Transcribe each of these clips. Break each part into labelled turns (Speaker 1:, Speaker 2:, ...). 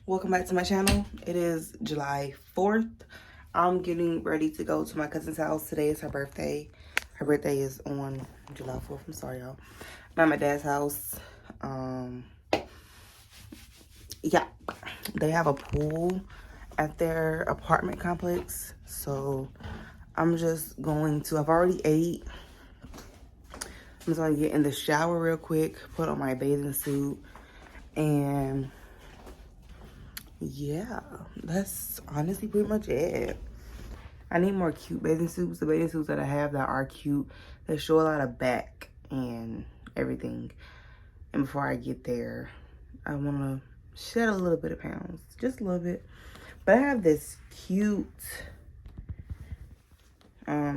Speaker 1: Welcome back to my channel. It is July 4th. I'm getting ready to go to my cousin's house. Today is her birthday. Her birthday is on July 4th. I'm sorry, y'all. I'm at my dad's house. Yeah, they have a pool at their apartment complex. So I'm just going to, I've already ate. I'm just gonna get in the shower real quick, put on my bathing suit, and yeah, that's honestly pretty much it. I need more cute bathing suits. The bathing suits that I have that are cute, they show a lot of back and everything. And before I get there, I want to shed a little bit of pounds, just a little bit. But I have this cute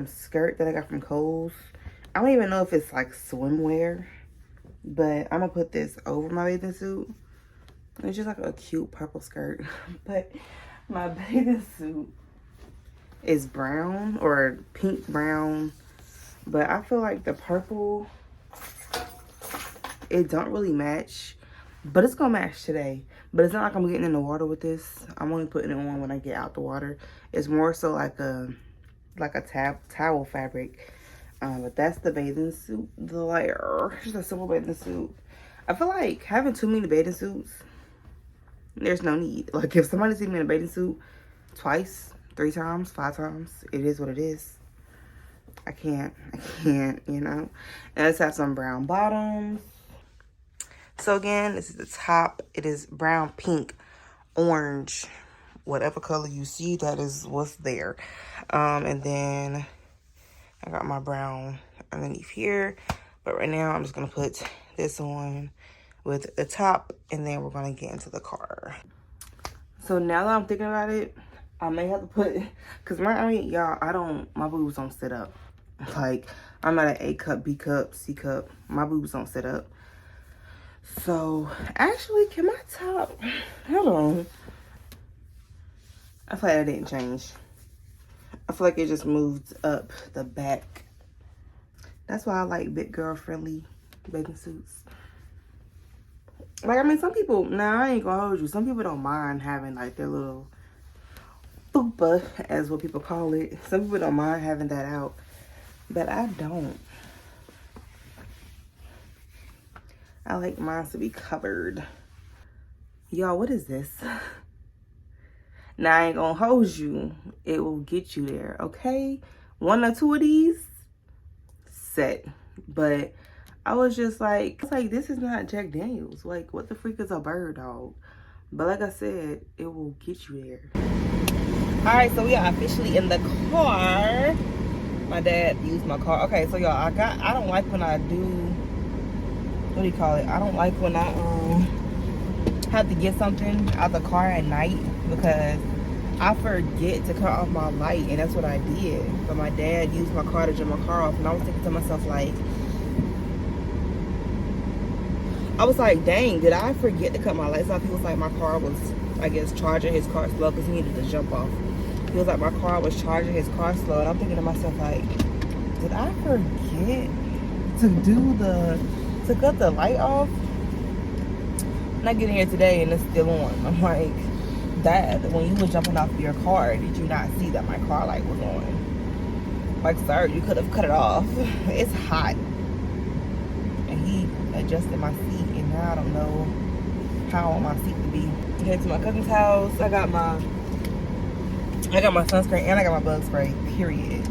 Speaker 1: skirt that I got from Kohl's. I don't even know if it's like swimwear, but I'm gonna put this over my bathing suit. It's just like a cute purple skirt. But my bathing suit is brown or pink brown, but I feel like the purple, it don't really match, but it's gonna match today. But it's not like I'm getting in the water with this. I'm only putting it on when I get out the water. It's more so like a towel fabric. But that's the bathing suit, the layer. Just a simple bathing suit. I feel like having too many bathing suits, there's no need. Like if somebody sees me in a bathing suit twice, 3 times, 5 times, it is what it is. I can't, you know. And let's have some brown bottoms. So again, this is the top. It is brown, pink, orange, whatever color you see, that is what's there. And then I got my brown underneath here. But right now, I'm just going to put this on with the top, and then we're going to get into the car. So now that I'm thinking about it, I may have to put, because y'all, my boobs don't sit up. Like, I'm at an A cup, B cup, C cup. My boobs don't sit up. So, actually, can my top, hold on. I feel like that didn't change. I feel like it just moved up the back. That's why I like big girl friendly bathing suits. Like, I mean, some people, now I ain't gonna hold you. Some people don't mind having like their little fupa, as what people call it. Some people don't mind having that out, but I don't. I like mine to be covered. Y'all, what is this? Now, I ain't gonna hold you. It will get you there, okay? 1 or 2 of these, set. But I was just like, this is not Jack Daniels. Like, what the freak is a bird dog? But like I said, it will get you there. All right, so we are officially in the car. My dad used my car. Okay, so y'all, I don't like when I do, what do you call it? I don't like when I have to get something out the car at night, because I forget to cut off my light, and that's what I did. But my dad used my car to jump my car off, and I was thinking to myself, like, I was like, dang, did I forget to cut my lights off? He was like, my car was, I guess, charging his car slow because he needed to jump off. He was like, my car was charging his car slow, and I'm thinking to myself, like, did I forget to cut the light off? And I get in here today and it's still on. I'm like, Dad, when you were jumping off your car, did you not see that my car light was on? Like, sir, you could have cut it off. It's hot. And he adjusted my seat, and now I don't know how I want my seat to be. Headed to my cousin's house. I got my sunscreen and I got my bug spray, period.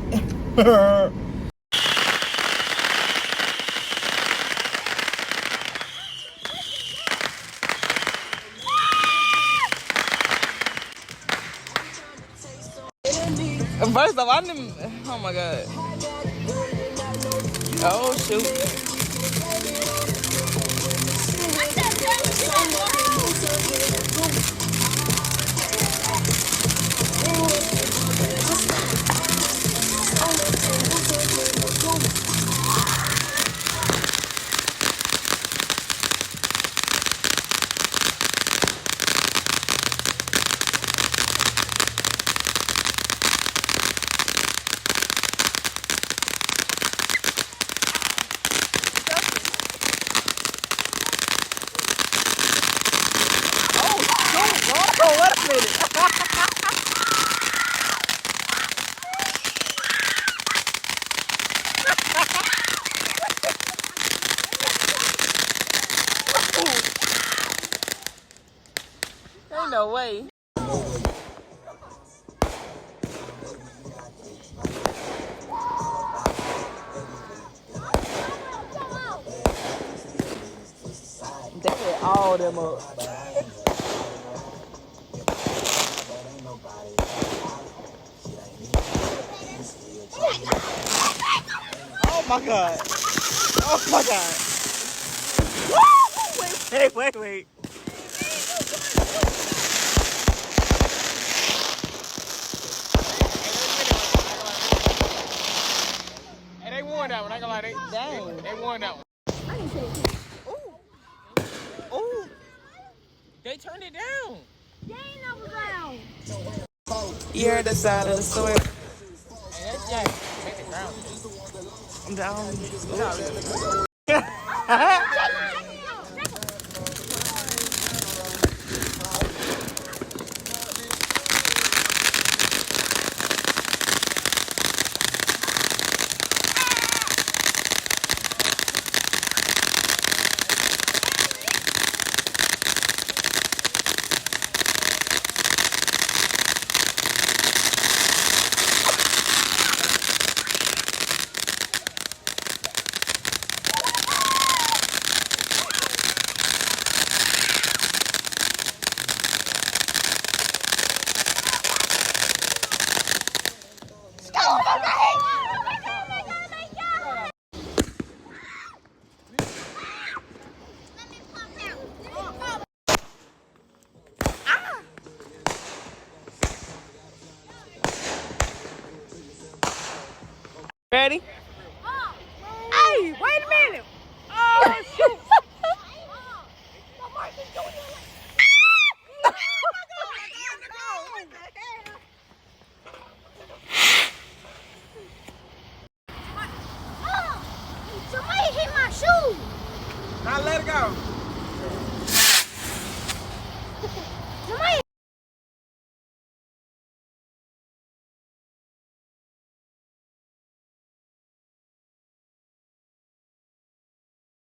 Speaker 1: First off, I didn't, oh my God. Oh shoot.
Speaker 2: no way. They hit all them up. Oh my god. Oh my god. Wait. And they won that one. I ain't gonna lie. They won that one. Ooh. They turned it down. They ain't never down. You're the side of the story. Hey, that's Jack. Make the ground. I'm down.